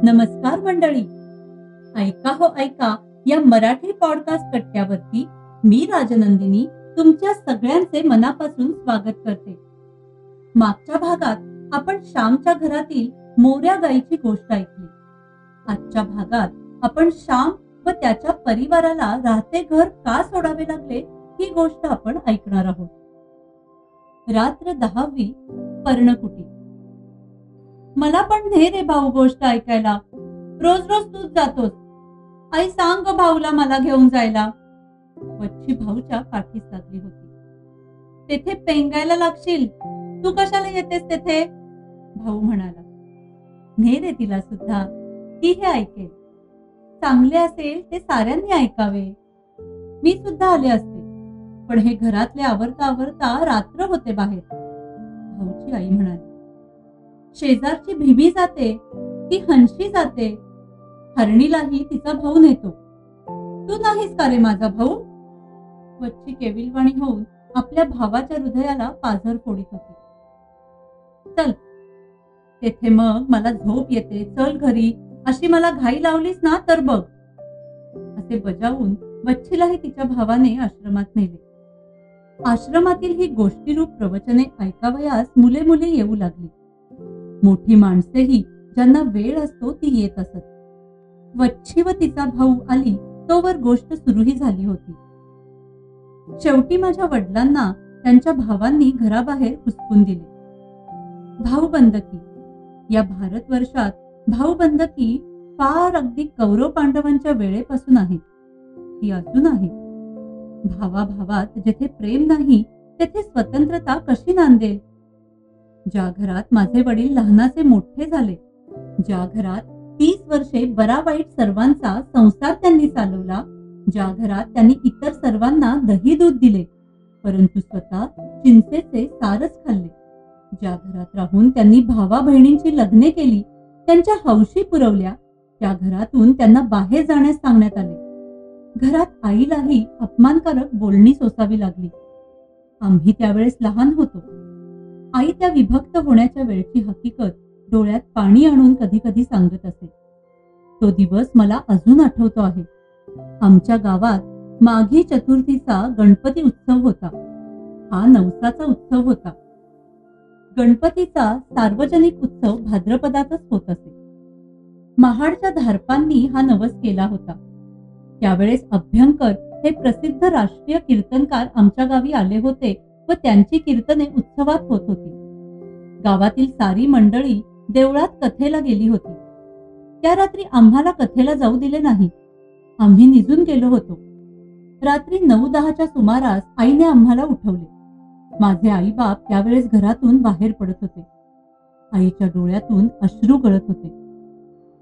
नमस्कार मंडळी, ऐका हो ऐका या मराठी पॉडकास्ट कट्ट्यावरती मी राजनंदिनी तुमच्या सगळ्यांचे मनापासून स्वागत करते. मागच्या भागात आपण श्यामच्या घरातील मोऱ्या गाईची गोष्ट ऐकली. आजच्या भागात आपण श्याम व त्याच्या परिवाराला राहते घर का सोडावे लागले ही गोष्ट आपण ऐकणार आहोत. रात्र 10वी, पर्णकुटी. मला पण ने रे भाऊ गोष्ट ऐकायला. रोज रोज तूच जातोस. आई सांग ग भाऊला मला घेऊन जायला. वच्छी भाऊच्या पाठीस लागली होती. तेथे पेंगायला लागशील, तू कशाला येतेस तेथे? भाऊ म्हणाला. ने रे तिला सुद्धा, ती हे ऐकेल. चांगले असेल ते साऱ्यांनी ऐकावे. मी सुद्धा आले असते, पण हे घरातले आवरता आवरता रात्र होते बाहेर. भाऊची आई म्हणाली. शेजारची भीमी जाते, ती हंशी जाते. हरणीलाही तिचा भाऊ नेतो. तू नाहीस का रे माझा भाऊ? वच्ची केविलवाणी होऊन आपल्या भावाच्या हृदयाला पाझर फोडीत होती. चल तेथे मग मला झोप येते, चल घरी अशी मला घाई लावलीस ना तर बघ. असे बजावून वच्छीलाही तिच्या भावाने आश्रमात नेले. आश्रमातील ही गोष्टीरूप प्रवचने ऐकावयास मुले मुले येऊ लागली. मोठी माणसेही ज्यांना वेळ असतो ती येत असत. वच्छी व तिचा भाऊ आली तोवर गोष्ट सुरूही झाली होती. शेवटी माझ्या वडिलांना त्यांच्या भावांनी घराबाहेर हुसकून दिले. भाऊबंदकी या भारतवर्षात भाऊबंदकी फार अगदी कौरव पांडवांच्या वेळेपासून आहे. ती अजून आहे. भावाभावात जेथे प्रेम नाही तेथे स्वतंत्रता कशी नांदेल? ज्या घरात माझे वडील लहानाचे मोठे झाले, ज्या घरात 30 वर्षे बरा वाईट सर्वांचा संसार त्यांनी चालवला, ज्या घरात त्यांनी इतर सर्वांना दही दूध दिले परंतु स्वतः चिंचेचे सारच खाल्ले, ज्या घरात राहून त्यांनी भावा बहिणींची लग्ने केली, त्यांच्या हौशी पुरवल्या, त्या घरातून त्यांना बाहेर जाण्यास सांगण्यात आले. घरात आईलाही अपमानकारक बोलणी सोसावी लागली. आम्ही त्यावेळेस लहान होतो. आई त्या विभक्त होण्याच्या वेळची हकीकत डोळ्यात पाणी आणून कधी कधी सांगत असे. तो दिवस मला अजून आठवतो आहे. आमच्या गावात माघी चतुर्थीचा गणपती उत्सव होता. हा नवसाचा उत्सव होता. गणपतीचा सार्वजनिक उत्सव भाद्रपदातच होत असे. महाडच्या धारपांनी हा नवस केला होता. त्यावेळेस अभ्यंकर हे प्रसिद्ध राष्ट्रीय कीर्तनकार आमच्या गावी आले होते व त्यांची कीर्तने उत्सवात होत होती. गावातील सारी मंडळी देवळात कथेला गेली होती. त्या रात्री आम्हाला कथेला जाऊ दिले नाही. आम्ही निजून गेलो होतो. रात्री 9-10च्या सुमारास आईने आम्हाला उठवले. माझे आई बाप त्यावेळेस घरातून बाहेर पडत होते. आईच्या डोळ्यातून अश्रू गळत होते.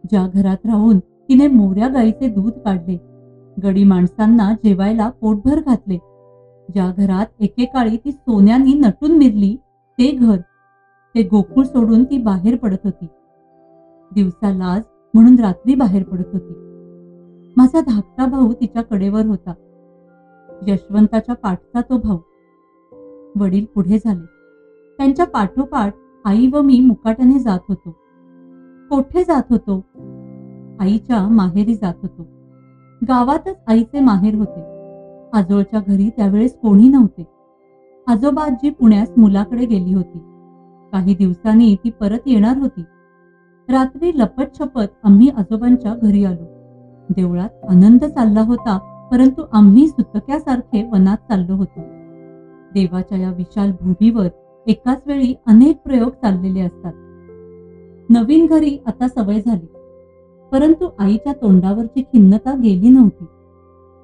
ज्या घरात राहून तिने मोऱ्या गाईचे दूध काढले, गडी माणसांना जेवायला पोटभर घातले, ज्या घरात एकेकाळी ती सोन्यानी नटून मिरली, ते घर, ते गोकुळ सोडून ती बाहेर पडत होती. दिवसा लाज म्हणून रात्री बाहेर पडत होती. माझा धाकटा भाऊ तिच्या कडेवर होता. यशवंताच्या पाठचा तो भाऊ. वडील पुढे झाले. त्यांच्या पाठोपाठ आई व मी मुकाट्याने जात होतो. कोठे जात होतो? आईच्या माहेरी जात होतो. गावातच आईचे माहेर होते. आजोळच्या घरी त्यावेळेस कोणी नव्हते. आजोबा आजी पुण्यास मुलाकडे गेली होती. काही दिवसांनी ती परत येणार होती. रात्री लपत छपत आम्ही आजोबांच्या घरी आलो. देवळात आनंद चालला होता, परंतु आम्ही सुतक्यासारखे वनात चाललो होतो. देवाच्या या विशाल भूमीवर एकाच वेळी अनेक प्रयोग चाललेले असतात. नवीन घरी आता सवय झाली, परंतु आईच्या तोंडावरची खिन्नता गेली नव्हती.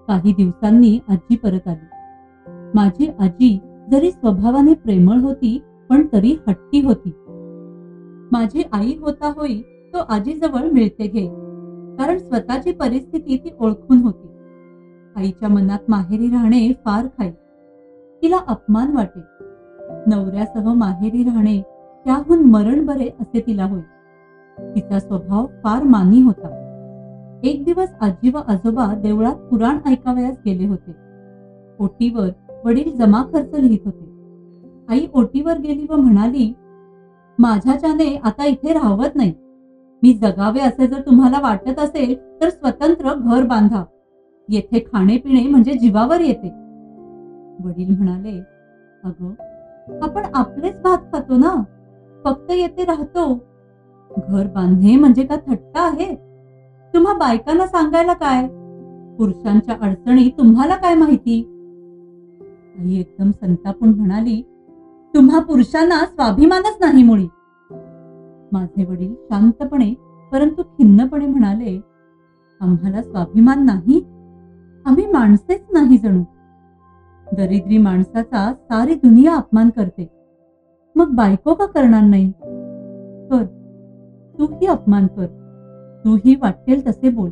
काही दिवसांनी आजी परत आली. माझी आजी जरी स्वभावाने प्रेमळ होती पण तरी हट्टी होती. माझी आई होता होई तो आजीजवळ मिळते घे, कारण स्वतःची परिस्थिती ती ओळखून होती. आईच्या मनात माहेरी राहणे फार खाई. तिला अपमान वाटे. नवऱ्यासह माहेरी राहणे त्याहून मरण बरे असे तिला होई. तिचा स्वभाव फार मानी होता. एक दिवस आजी व आजोबा देवळात पुराण ऐकावयास गेले होते. ओटीवर वडील जमा खर्च लिहित होते. आई ओटीवर गेली व म्हणाली, माझ्याच्याने आता इथे राहवत नाही. मी जगावे असे जर तुम्हाला वाटत असेल तर स्वतंत्र घर बांधा. येथे खाणे-पिणे म्हणजे जीवावर येते. वडील म्हणाले, अगं, आपण आपलेच भात खातो ना, फक्त येथे राहतो. घर बांधणे म्हणजे का थट्टा आहे? तुम्हा बायकांना सांगायला काय? पुरुषांच्या अडचणी तुम्हाला काय माहिती? आई एकदम संतापून म्हणाली, तुम्हा पुरुषांना स्वाभिमानच नाही मुळी. माझे वडील शांतपणे परंतु खिन्नपणे म्हणाले, आम्हाला स्वाभिमान नाही? आम्ही माणसेच नाही जणू. दरिद्री माणसाचा सारी दुनिया अपमान करते, मग बायको का करणार नाही? कर, तूही अपमान कर, तूही वाटेल तसे बोल.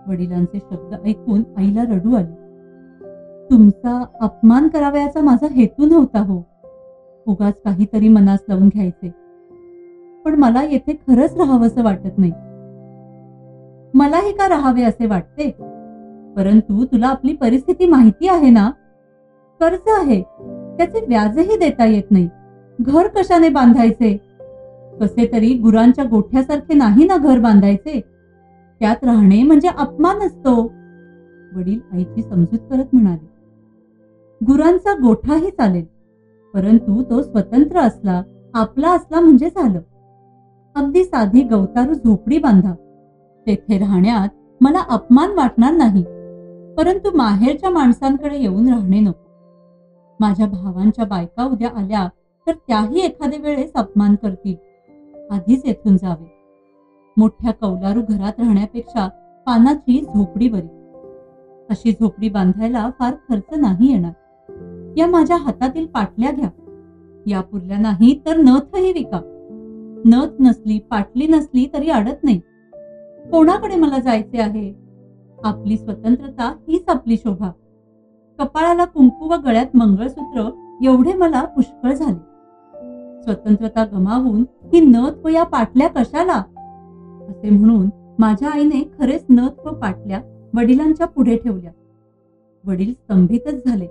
वडिलांचे शब्द ऐकून आईला रडू आले. तुमचा अपमान करावयाचा माझा हेतू नव्हता हो. उगाच काहीतरी मनास लावून घ्यायचे. पण मला येथे खरंच राहावंसं वाटत नाही. मलाही का राहावे असे वाटते, परंतु तुला आपली परिस्थिती माहिती आहे ना. कर्ज आहे, त्याचे व्याजही देता येत नाही. घर कशाने बांधायचे? कसे तरी गुरांच्या गोठ्यासारखे नाही ना घर बांधायचे. त्यात राहणे म्हणजे अपमान असतो. वडील आईची समजूत करत म्हणाले, गुरांचा गोठाही चालेल, परंतु तो स्वतंत्र असला, आपला असला म्हणजे झालं. अगदी साधी गवतारू झोपडी बांधा. तेथे राहण्यात मला अपमान वाटणार नाही, परंतु माहेरच्या माणसांकडे येऊन राहणे नको. माझ्या भावांच्या बायका उद्या आल्या तर त्याही एखाद्या वेळेस अपमान करतील. आधीच येथून जावे. मोठ्या कौलारू घरात राहण्यापेक्षा पानाची झोपडी बरी. अशी झोपडी बांधायला फार खर्च नाही येणार. या माझ्या हातातील पाटल्या घ्या. या पुरल्या नाही तर नथही विका. नथ नसली, पाटली नसली तरी अडत नाही. कोणाकडे मला जायचे आहे? आपली स्वतंत्रता हीच आपली शोभा. कपाळाला कुंकू व गळ्यात मंगळसूत्र एवढे मला पुष्कळ झाले. स्वतंत्रता गमावून ही नथ व या पाटल्या कशाला? असे म्हणून माझ्या आईने खरेच नथ व पाटल्या वडिलांच्या पुढे ठेवल्या. वडील स्तंभितच झाले.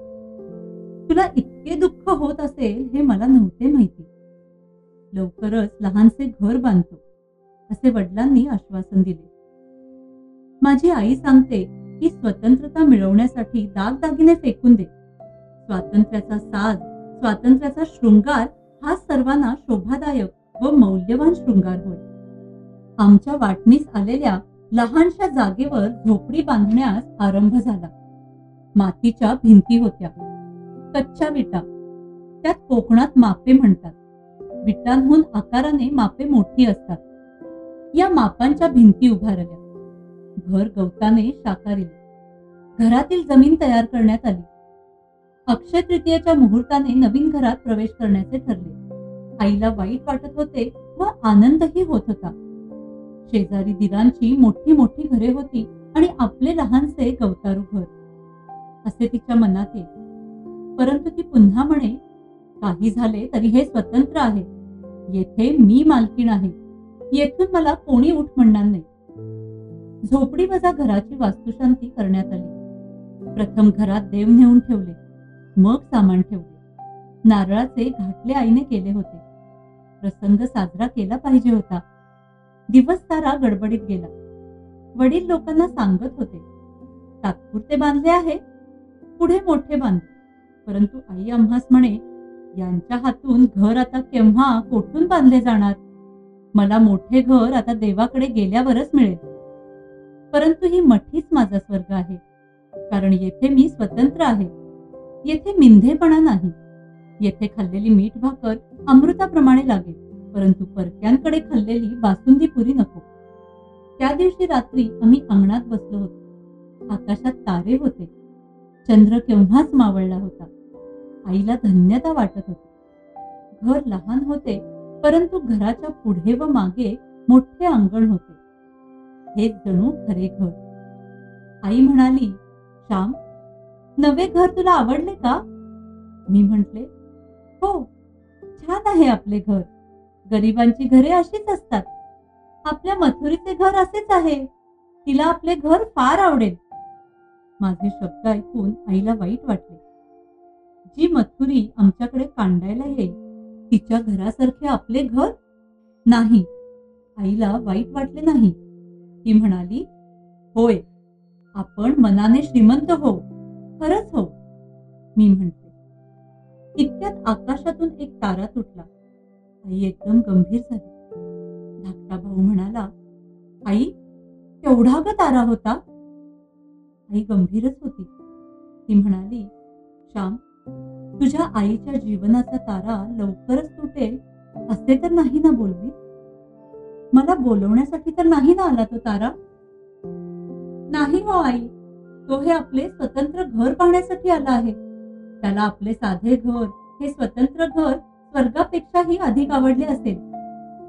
तुला इतके दुःख होत असेल हे मला नव्हते माहिती. लवकरच लहानसे घर बांधतो, असे वडिलांनी आश्वासन दिले. माझी आई सांगते की स्वतंत्रता मिळवण्यासाठी दागदागिने फेकून दे. स्वातंत्र्याचा साज, स्वातंत्र्याचा शृंगार हा सर्वांना शोभादायक व मौल्यवान शृंगार होय. आमच्या वाटणीस आलेल्या लहानशा जागेवर झोपडी बांधण्यास आरंभ झाला. मातीच्या भिंती होत्या, कच्च्या विटा. त्यात कोकणात मापे म्हणतात. विटांहून आकाराने मापे मोठी असतात. या मापांच्या भिंती उभारल्या. घर गवताने शाकारिले. घरातील जमीन तयार करण्यात आली. अक्षय तृतीयेच्या मुहूर्ताने नवीन घरात प्रवेश करण्याचे ठरले. आईला वाईट वाटत होते व आनंदही होत होता. शेजारी दिरांची मोठी मोठी घरे होती आणि आपले लहानसे गवतारू घर असे तिच्या मनात येईल. परंतु ती पुन्हा म्हणे, काही झाले तरी हे स्वतंत्र आहे. येथे मी मालकीण आहे. येथून मला कोणी उठ म्हणणार नाही. झोपडी वजा घराची वास्तुशांती करण्यात आली. प्रथम घरात देव नेऊन ठेवले, मग सामान ठेवले. नारळाचे घाटले आईने केले होते. प्रसंग साजरा केला पाहिजे होता. दिवस सारा गडबडीत गेला. वडील लोकांना सांगत होते, तात्पुरते बांधले आहे, पुढे मोठे बांधले. परंतु आई आम्हास म्हणे, यांच्या हातून घर आता केव्हा कोठून बांधले जाणार? मला मोठे घर आता देवाकडे गेल्यावरच मिळेल. परंतु ही मठीच माझा स्वर्ग आहे, कारण येथे मी स्वतंत्र आहे. येथे मिंधेपणा नाही. येथे खाल्लेली मीठ भाकर अमृताप्रमाणे लागेल, परंतु परक्यांकडे खाल्लेली बासुंदी पुरी नको. त्या दिवशी रात्री आम्ही अंगणात बसलो होतो. आकाशात तारे होते. चंद्र केव्हाच मावळला होता. आईला धन्यता वाटत होती. घर लहान होते, परंतु घराच्या पुढे व मागे मोठे अंगण होते. हेच जणू खरे घर. आई म्हणाली, श्याम, नवे घर तुला आवडले का? मी म्हटले, हो, छान आहे आपले घर. गरिबांची घरे अशीच असतात. आपल्या मथुरीचे घर असेच आहे. तिला आपले घर फार आवडेल. माझे शब्द ऐकून आईला वाईट वाटले. जी मथुरी आमच्याकडे कांडायला येईल, तिच्या घरासारखे आपले घर नाही. आईला वाईट वाटले नाही. ती म्हणाली, होय, आपण मनाने श्रीमंत हो, खरंच हो. मी म्हटले. इतक्यात आकाशातून एक तारा तुटला. आई एकदम गंभीर झाली. धाकटा भाऊ म्हणाला, आई, केवढा ग तारा होता? आई गंभीरच होती. ती म्हणाली, श्याम, तुझ्या आईच्या जीवनाचा तारा लवकरच तुटेल असे तर नाही ना बोलवी? मला बोलवण्यासाठी तर नाही ना आला तो तारा? नाही हो आई, तो हे आपले स्वतंत्र घर पाहण्यासाठी आला आहे. त्याला आपले साधे घर, हे स्वतंत्र घर स्वर्गापेक्षाही अधिक आवडले असेल.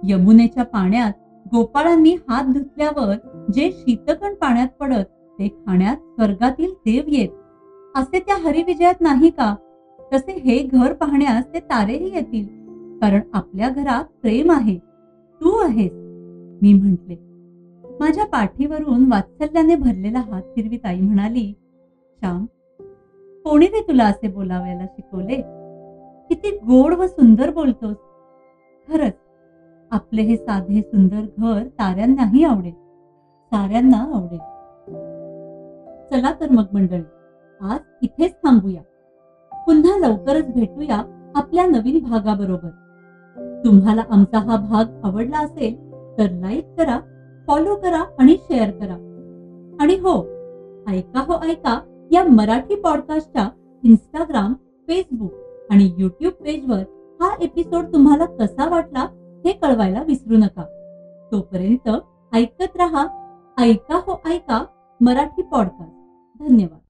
यमुनेच्या पाण्यात गोपाळांनी हात धुतल्यावर जे शीतकण पाण्यात पडत ते खाण्यात स्वर्गातील देव येत असे त्या हरिविजयात नाही का? तसे हे घर पाहण्यास ते तारेही येतील, कारण आपल्या घरात प्रेम आहे, तू आहेस. मी म्हटले. माझ्या पाठीवरून वात्सल्याने भरलेला हात फिरवीत आई म्हणाली, श्याम, कोणी रे तुला असे बोलावायला शिकवले? किती गोड व सुंदर बोलतोस. खरंच आपले हे साधे सुंदर घर ताऱ्यांनाही आवडेल, साऱ्यांना आवडेल. चला तर मग मंडळी, आज इथेच थांबूया. पुन्हा लवकरच भेटूया आपल्या नवीन भागाबरोबर. तुम्हाला आमचा हा भाग आवडला असेल तर लाईक करा, फॉलो करा आणि शेअर करा. आणि हो, ऐका या मराठी पॉडकास्टच्या इंस्टाग्राम, फेसबुक आणि युट्यूब पेजवर हा एपिसोड तुम्हाला कसा वाटला हे कळवायला विसरू नका. तोपर्यंत ऐकत रहा ऐका मराठी पॉडकास्ट. धन्यवाद.